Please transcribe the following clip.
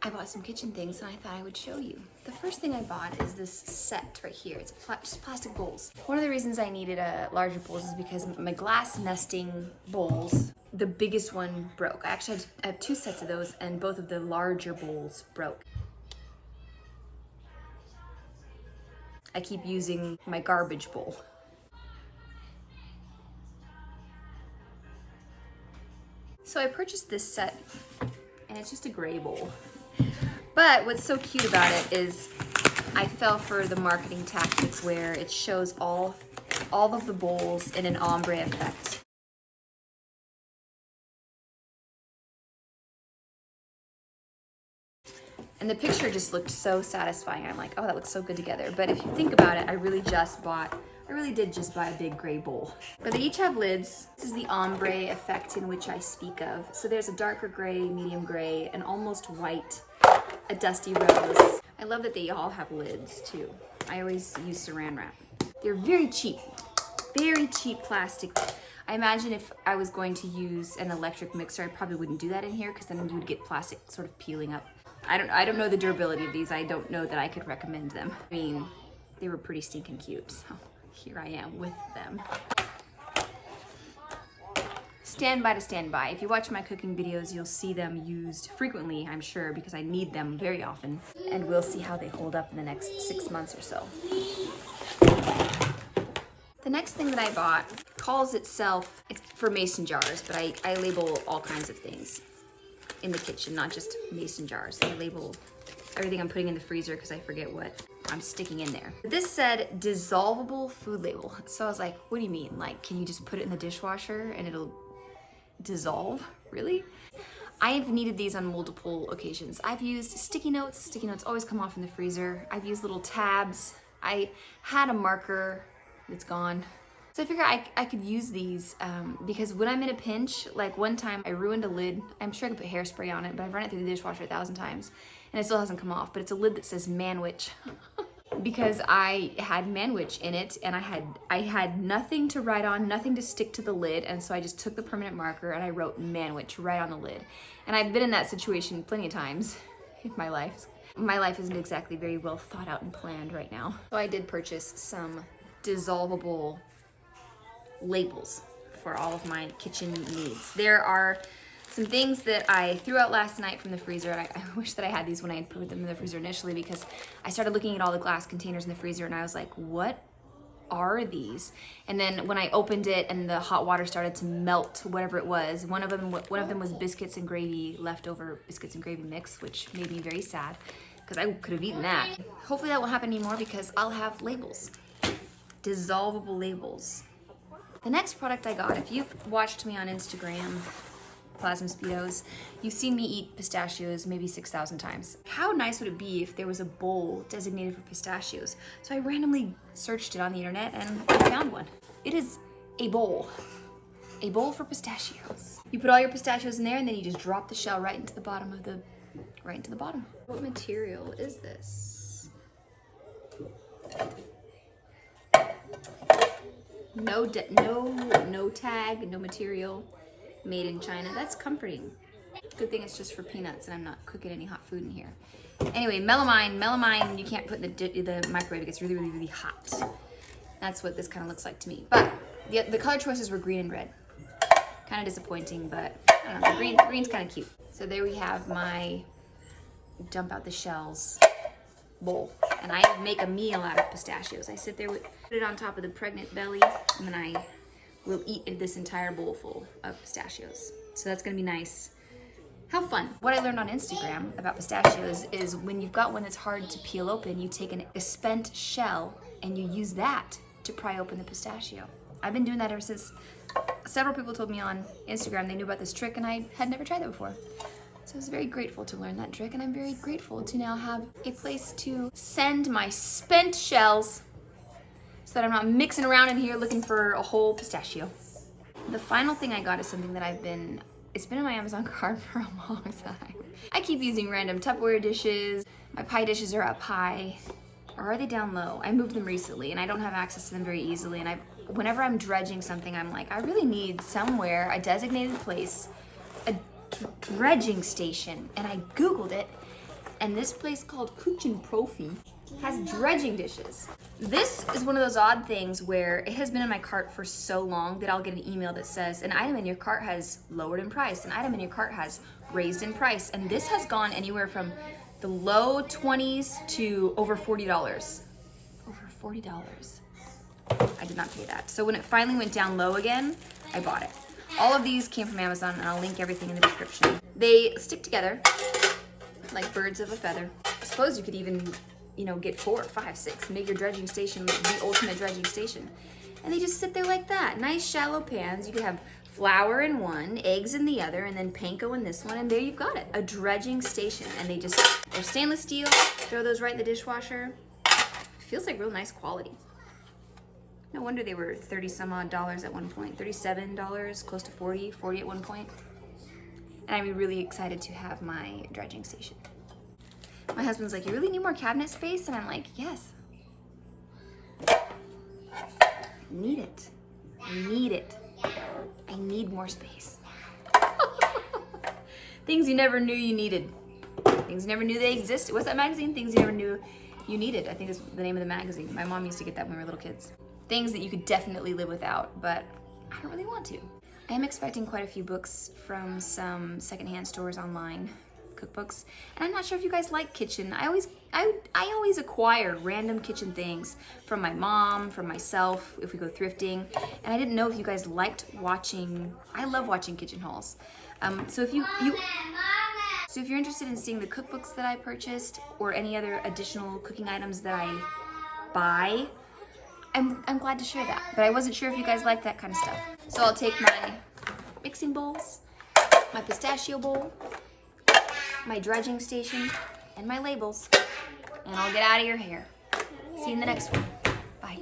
I bought some kitchen things and I thought I would show you. The first thing I bought is this set right here. It's just plastic bowls. One of the reasons I needed larger bowls is because my glass nesting bowls, the biggest one broke. I have 2 sets of those and both of the larger bowls broke. I keep using my garbage bowl. So I purchased this set and it's just a gray bowl. But what's so cute about it is I fell for the marketing tactic where it shows all of the bowls in an ombre effect. And the picture just looked so satisfying. I'm like, oh, that looks so good together. But if you think about it, I really did just buy a big gray bowl. But they each have lids. This is the ombre effect in which I speak of. So there's a darker gray, medium gray, an almost white, a dusty rose. I love that they all have lids too. I always use saran wrap. They're very cheap plastic. I imagine if I was going to use an electric mixer, I probably wouldn't do that in here because then you would get plastic sort of peeling up. I don't know the durability of these. I don't know that I could recommend them. I mean, they were pretty stinking cute, so here I am with them. Stand by to stand by. If you watch my cooking videos, you'll see them used frequently, I'm sure, because I need them very often. And we'll see how they hold up in the next 6 months or so. The next thing that I bought calls itself, it's for mason jars, but I label all kinds of things in the kitchen, not just mason jars. I label everything I'm putting in the freezer because I forget what I'm sticking in there. This said dissolvable food label. So I was like, what do you mean? Like, can you just put it in the dishwasher and it'll dissolve? Really? I've needed these on multiple occasions. I've used sticky notes. Sticky notes always come off in the freezer. I've used little tabs. I had a marker that's gone. So I figure I could use these because when I'm in a pinch, like one time I ruined a lid. I'm sure I could put hairspray on it, but I've run it through the dishwasher 1,000 times and it still hasn't come off, but it's a lid that says Manwich. Because I had Manwich in it and I had nothing to write on, nothing to stick to the lid, and so I just took the permanent marker and I wrote Manwich right on the lid. And I've been in that situation plenty of times in my life. My life isn't exactly very well thought out and planned right now. So I did purchase some dissolvable labels for all of my kitchen needs. There are some things that I threw out last night from the freezer. I wish that I had these when I had put them in the freezer initially, because I started looking at all the glass containers in the freezer and I was like, what are these? And then when I opened it and the hot water started to melt whatever it was, one of them was biscuits and gravy, leftover biscuits and gravy mix, which made me very sad because I could have eaten that. Hopefully that won't happen anymore because I'll have labels, dissolvable labels. The next product I got, if you've watched me on Instagram, Plasma Speedos, you've seen me eat pistachios maybe 6,000 times. How nice would it be if there was a bowl designated for pistachios? So I randomly searched it on the internet and I found one. It is a bowl for pistachios. You put all your pistachios in there and then you just drop the shell right into the bottom of the, What material is this? No tag, no material, made in China. That's comforting. Good thing it's just for peanuts and I'm not cooking any hot food in here. Anyway, melamine you can't put in the microwave. It gets really, really, really hot. That's what this kind of looks like to me. But the color choices were green and red. Kind of disappointing, but I don't know, green's kind of cute. So there we have my dump out the shells bowl. And I make a meal out of pistachios. I sit there, put it on top of the pregnant belly, and then I will eat this entire bowl full of pistachios. So that's gonna be nice. How fun. What I learned on Instagram about pistachios is when you've got one that's hard to peel open, you take a spent shell and you use that to pry open the pistachio. I've been doing that ever since. Several people told me on Instagram they knew about this trick and I had never tried that before. So I was very grateful to learn that trick, and I'm very grateful to now have a place to send my spent shells so that I'm not mixing around in here looking for a whole pistachio. The final thing I got is something that it's been in my Amazon cart for a long time. I keep using random Tupperware dishes. My pie dishes are up high, or are they down low? I moved them recently and I don't have access to them very easily, and whenever I'm dredging something, I'm like, I really need somewhere, a designated place, a dredging station. And I Googled it And this place called Kitchen Profi has dredging dishes. This is one of those odd things where it has been in my cart for so long that I'll get an email that says an item in your cart has lowered in price, an item in your cart has raised in price, and this has gone anywhere from the low 20s to over $40. Over $40. I did not pay that. So when it finally went down low again, I bought it. All of these came from Amazon, and I'll link everything in the description. They stick together like birds of a feather. I suppose you could even, you know, get 4, 5, 6, make your dredging station the ultimate dredging station. And they just sit there like that. Nice shallow pans. You could have flour in one, eggs in the other, and then panko in this one, and there you've got it, a dredging station. And they're stainless steel. Throw those right in the dishwasher. Feels like real nice quality. No wonder they were 30 some odd dollars at one point, $37, close to 40 at one point. And I'm really excited to have my dredging station. My husband's like, you really need more cabinet space? And I'm like, yes. I need it. I need it. I need more space. Things you never knew you needed. Things you never knew they existed. What's that magazine? Things you never knew you needed. I think is the name of the magazine. My mom used to get that when we were little kids. Things that you could definitely live without, but I don't really want to. I am expecting quite a few books from some secondhand stores online, cookbooks, and I'm not sure if you guys like kitchen. I always acquire random kitchen things from my mom, from myself, if we go thrifting, and I didn't know if you guys liked watching. I love watching kitchen hauls. So if you're interested in seeing the cookbooks that I purchased or any other additional cooking items that I buy, I'm glad to share that, but I wasn't sure if you guys like that kind of stuff. So I'll take my mixing bowls, my pistachio bowl, my dredging station, and my labels, and I'll get out of your hair. See you in the next one. Bye.